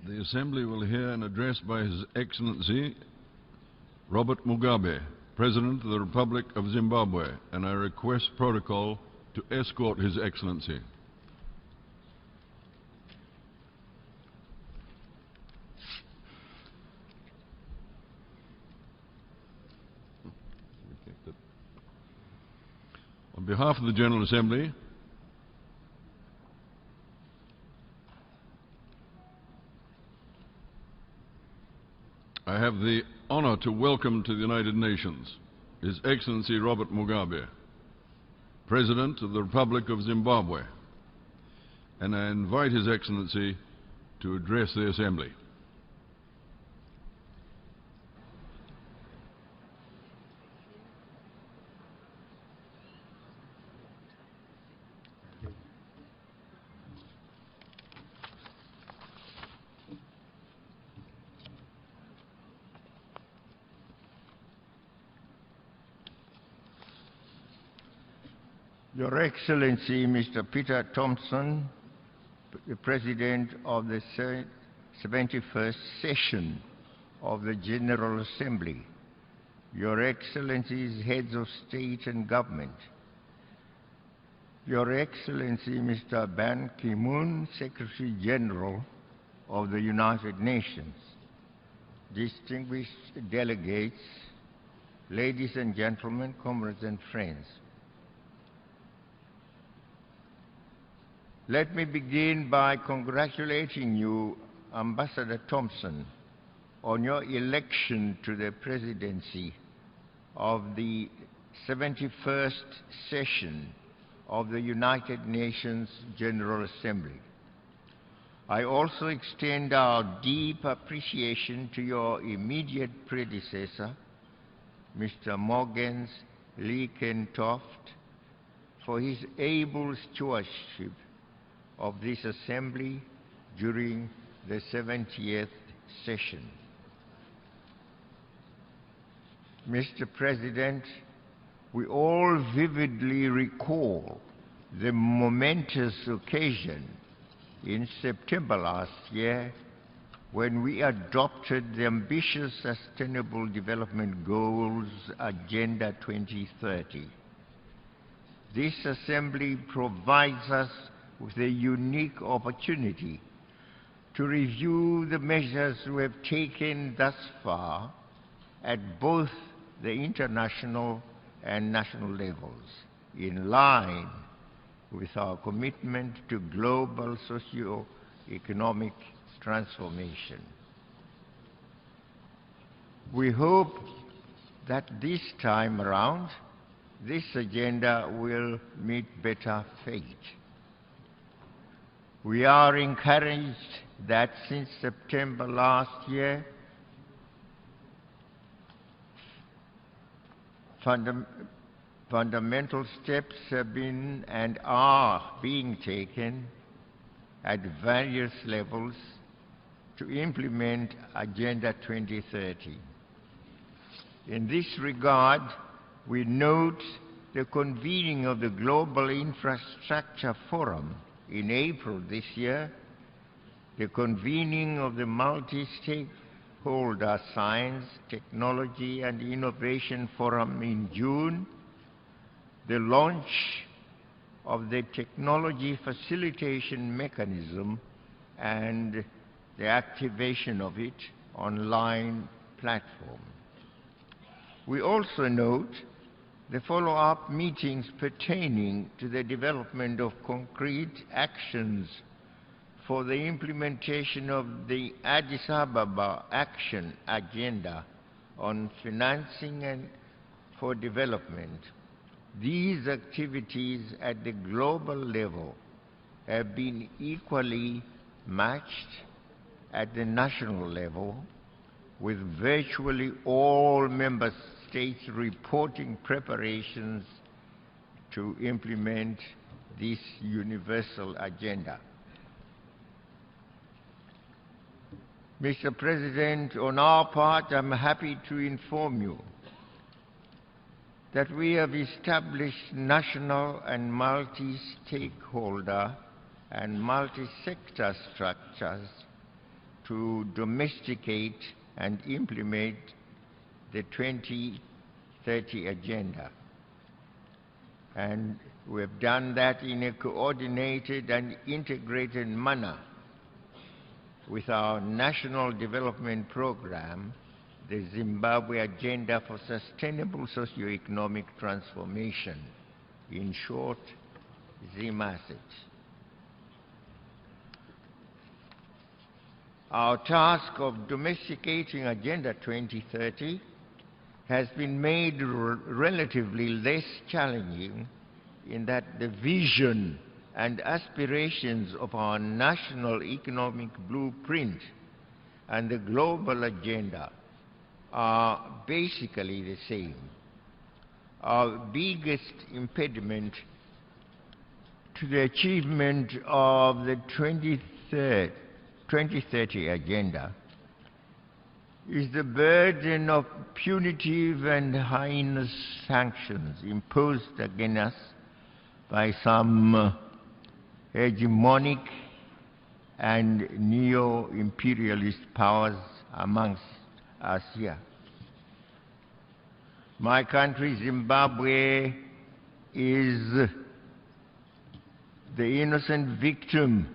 The Assembly will hear an address by His Excellency Robert Mugabe, President of the Republic of Zimbabwe, and I request protocol to escort His Excellency. On behalf of the General Assembly, I have the honor to welcome to the United Nations His Excellency Robert Mugabe, President of the Republic of Zimbabwe, and I invite His Excellency to address the Assembly. Your Excellency, Mr. Peter Thompson, the President of the 71st Session of the General Assembly, Your Excellencies, Heads of State and Government, Your Excellency, Mr. Ban Ki-moon, Secretary General of the United Nations, distinguished delegates, ladies and gentlemen, comrades and friends. Let me begin by congratulating you, Ambassador Thompson, on your election to the presidency of the 71st Session of the United Nations General Assembly. I also extend our deep appreciation to your immediate predecessor, Mr. Morgens Lienkentoft, for his able stewardship of this Assembly during the 70th session. Mr. President, we all vividly recall the momentous occasion in September last year when we adopted the ambitious Sustainable Development Goals Agenda 2030. This Assembly provides us with a unique opportunity to review the measures we have taken thus far at both the international and national levels, in line with our commitment to global socio-economic transformation. We hope that this time around, this agenda will meet better fate. We are encouraged that since September last year, fundamental steps have been and are being taken at various levels to implement Agenda 2030. In this regard, we note the convening of the Global Infrastructure Forum in April this year, the convening of the Multi-Stakeholder Science, Technology and Innovation Forum in June, the launch of the Technology Facilitation Mechanism and the activation of it online platform. We also note the follow-up meetings pertaining to the development of concrete actions for the implementation of the Addis Ababa Action Agenda on financing and for development. These activities at the global level have been equally matched at the national level, with virtually all member states reporting preparations to implement this universal agenda. Mr. President, on our part, I'm happy to inform you that we have established national and multi-stakeholder and multi-sector structures to domesticate and implement the 2030 agenda. And we have done that in a coordinated and integrated manner with our National Development Program, the Zimbabwe Agenda for Sustainable Socio-Economic Transformation, in short, ZIMASET. Our task of domesticating Agenda 2030 has been made relatively less challenging in that the vision and aspirations of our national economic blueprint and the global agenda are basically the same. Our biggest impediment to the achievement of the 2030 agenda is the burden of punitive and heinous sanctions imposed against us by some hegemonic and neo-imperialist powers amongst us here. My country, Zimbabwe, is the innocent victim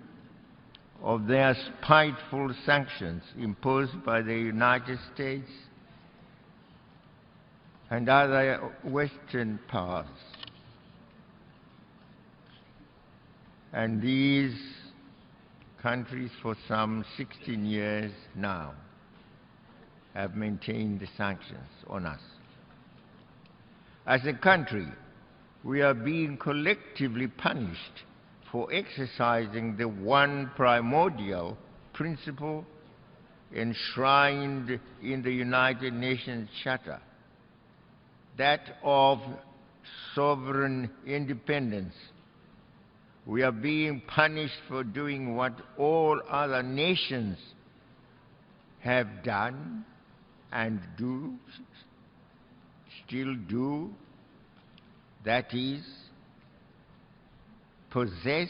of their spiteful sanctions imposed by the United States and other Western powers. And these countries for some 16 years now have maintained the sanctions on us. As a country, we are being collectively punished for exercising the one primordial principle enshrined in the United Nations Charter, that of sovereign independence. We are being punished for doing what all other nations have done and still do, that is, possess,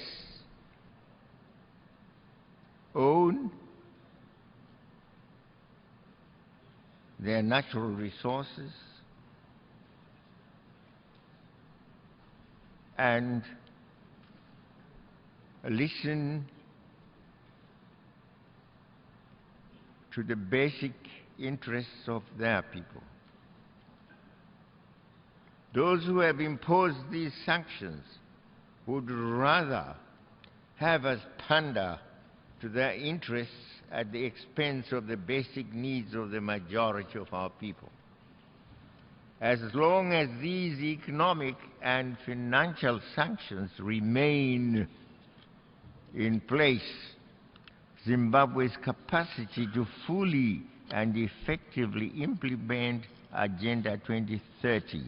own their natural resources, and listen to the basic interests of their people. Those who have imposed these sanctions would rather have us pander to their interests at the expense of the basic needs of the majority of our people. As long as these economic and financial sanctions remain in place, Zimbabwe's capacity to fully and effectively implement Agenda 2030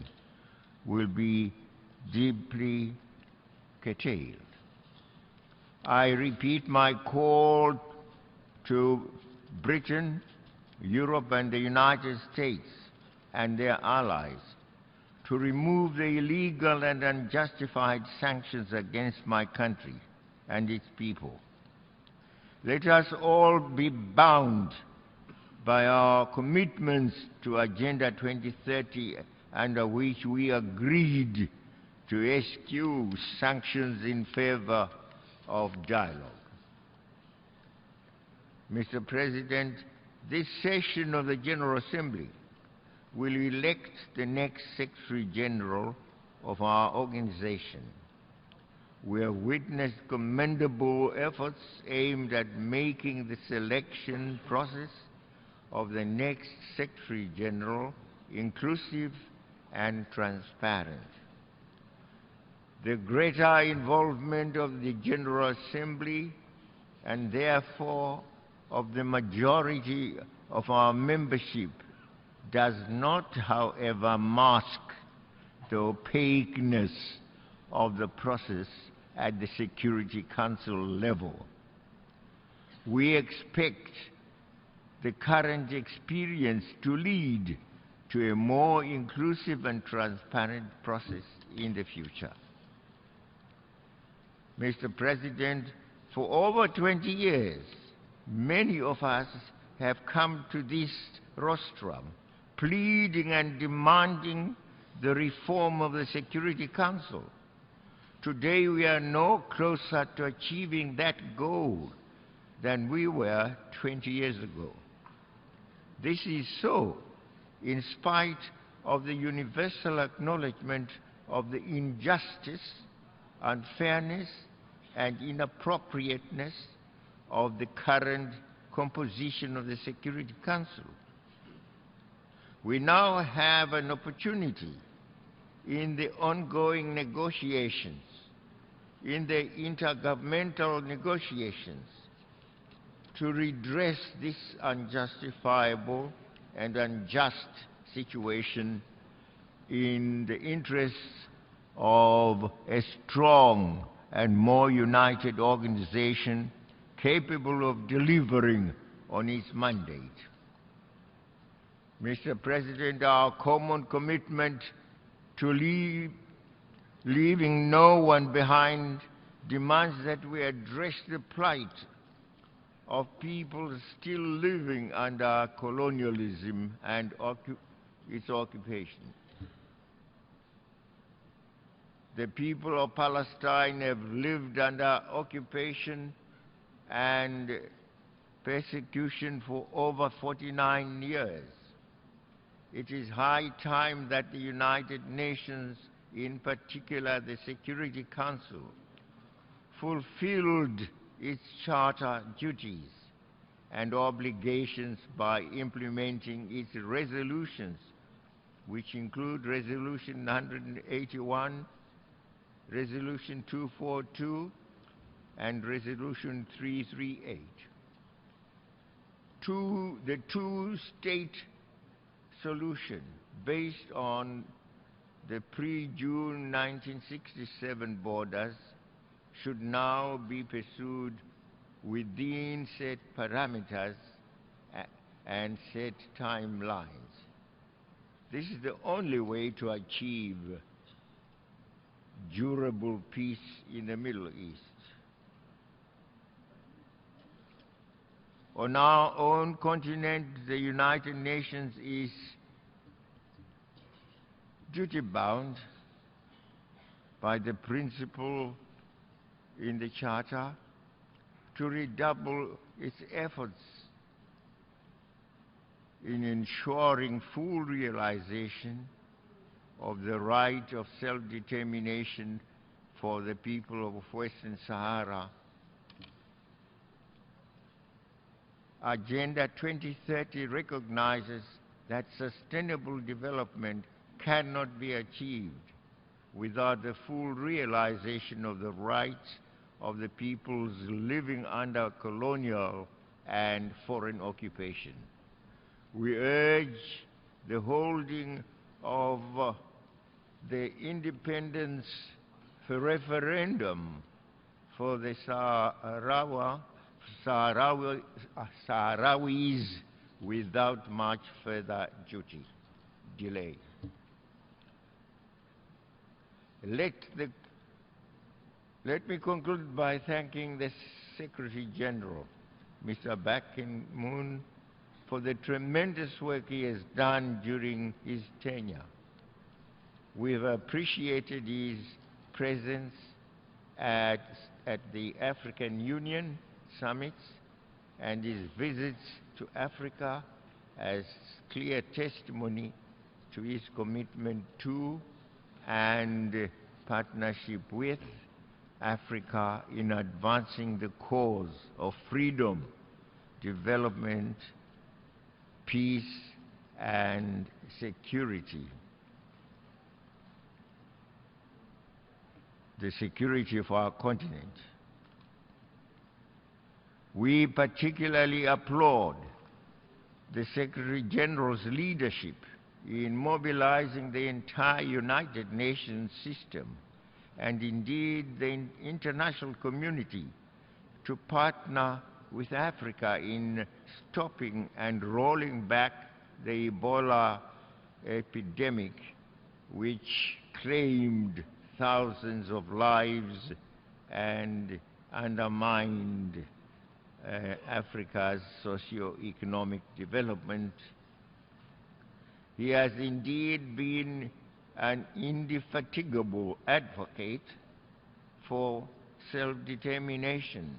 will be deeply curtailed. I repeat my call to Britain, Europe, and the United States and their allies to remove the illegal and unjustified sanctions against my country and its people. Let us all be bound by our commitments to Agenda 2030, under which we agreed to eschew sanctions in favor of dialogue. Mr. President, this session of the General Assembly will elect the next Secretary General of our organization. We have witnessed commendable efforts aimed at making the selection process of the next Secretary General inclusive and transparent. The greater involvement of the General Assembly and therefore of the majority of our membership does not, however, mask the opaqueness of the process at the Security Council level. We expect the current experience to lead to a more inclusive and transparent process in the future. Mr. President, for over 20 years, many of us have come to this rostrum, pleading and demanding the reform of the Security Council. Today we are no closer to achieving that goal than we were 20 years ago. This is so in spite of the universal acknowledgement of the injustice, unfairness, and inappropriateness of the current composition of the Security Council. We now have an opportunity in the ongoing negotiations, in the intergovernmental negotiations, to redress this unjustifiable and unjust situation in the interests of a strong and more united organization capable of delivering on its mandate. Mr. President, our common commitment to leaving no one behind demands that we address the plight of people still living under colonialism and its occupation. The people of Palestine have lived under occupation and persecution for over 49 years. It is high time that the United Nations, in particular the Security Council, fulfilled its charter duties and obligations by implementing its resolutions, which include Resolution 181, Resolution 242, and Resolution 338. The two-state solution based on the pre-June 1967 borders should now be pursued within set parameters and set timelines. This is the only way to achieve durable peace in the Middle East. On our own continent, the United Nations is duty-bound by the principle in the Charter to redouble its efforts in ensuring full realization of the right of self-determination for the people of Western Sahara. Agenda 2030 recognizes that sustainable development cannot be achieved without the full realization of the rights of the peoples living under colonial and foreign occupation. We urge the holding of the independence referendum for the Sahrawis without much further delay. Let me conclude by thanking the Secretary General, Mr. Ban Ki-moon, for the tremendous work he has done during his tenure. We have appreciated his presence at the African Union summits and his visits to Africa as clear testimony to his commitment to and partnership with Africa in advancing the cause of freedom, development, peace, and security. The security of our continent. We particularly applaud the Secretary General's leadership in mobilizing the entire United Nations system and indeed the international community to partner with Africa in stopping and rolling back the Ebola epidemic, which claimed thousands of lives and undermined Africa's socio-economic development. He has indeed been an indefatigable advocate for self-determination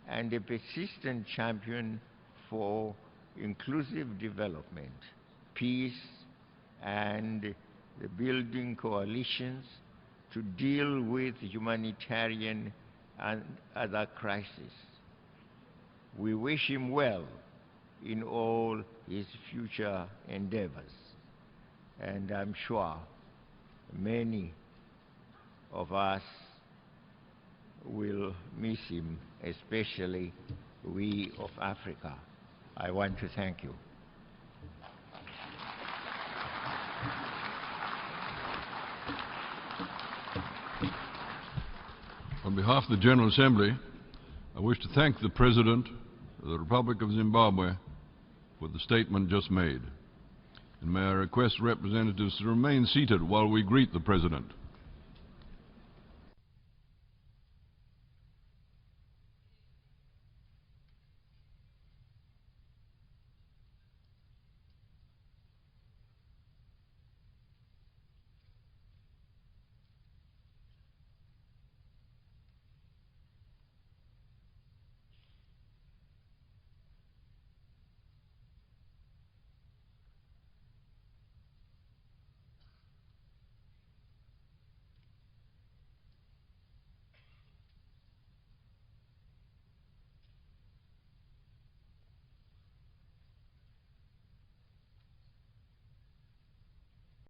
and a persistent champion for inclusive development, peace, and the building coalitions to deal with humanitarian and other crises. We wish him well in all his future endeavors, and I'm sure many of us will miss him, especially we of Africa. I want to thank you. On behalf of the General Assembly, I wish to thank the President of the Republic of Zimbabwe for the statement just made. And may I request representatives to remain seated while we greet the President.